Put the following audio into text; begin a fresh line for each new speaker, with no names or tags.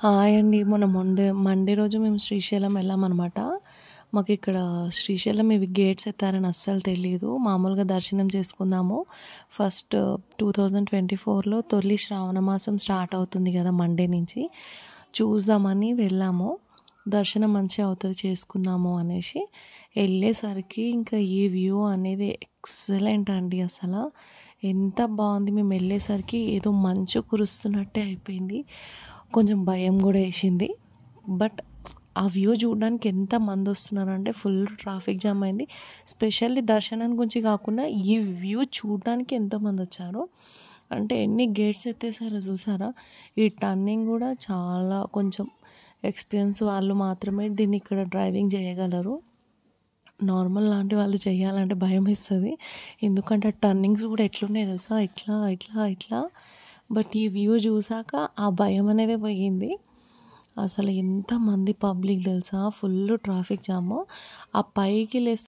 Hi అండి. మొన్న Monday రోజు మేము శ్రీశైలం వెళ్ళామనమాట. మాకిక్కడ శ్రీశైలం ఇవి గేట్స్ ఎత్తారని అస్సలు తెలీదు. మామూలుగా దర్శనం చేసుకుందాము. ఫస్ట్ 2024లో తొలి శ్రావణ మాసం స్టార్ట్ అవుతుంది కదా మండే నుంచి. చూద్దామని వెళ్ళాము. దర్శనం మంచిగా అవుతుంది చేసుకుందాము అనేసి వెళ్ళేసరికి ఇంకా ఈ వ్యూ అనేది ఎక్సలెంట్ అండి. అసలు ఎంత బాగుంది. మేము వెళ్ళేసరికి ఏదో మంచు కురుస్తున్నట్టే అయిపోయింది. కొంచెం భయం కూడా వేసింది. బట్ ఆ వ్యూ చూడడానికి ఎంతమంది వస్తున్నారంటే ఫుల్ ట్రాఫిక్ జామ్ అయింది. స్పెషల్లీ దర్శనానికి గురించి కాకుండా ఈ వ్యూ చూడడానికి ఎంతమంది వచ్చారో. అంటే ఎన్ని గేట్స్ ఎత్తేసారో చూసారా. ఈ టర్నింగ్ కూడా చాలా కొంచెం ఎక్స్పీరియన్స్ వాళ్ళు మాత్రమే దీన్ని ఇక్కడ డ్రైవింగ్ చేయగలరు. నార్మల్ లాంటి వాళ్ళు చేయాలంటే భయం వేస్తుంది. ఎందుకంటే టర్నింగ్స్ కూడా ఎట్లున్నాయి తెలుసా, ఇట్లా ఇట్లా ఇట్లా. బట్ ఈ వ్యూ చూసాక ఆ భయం అనేది పోయింది. అసలు ఎంతమంది పబ్లిక్ తెలుసా, ఫుల్ ట్రాఫిక్ జాము. ఆ పైకి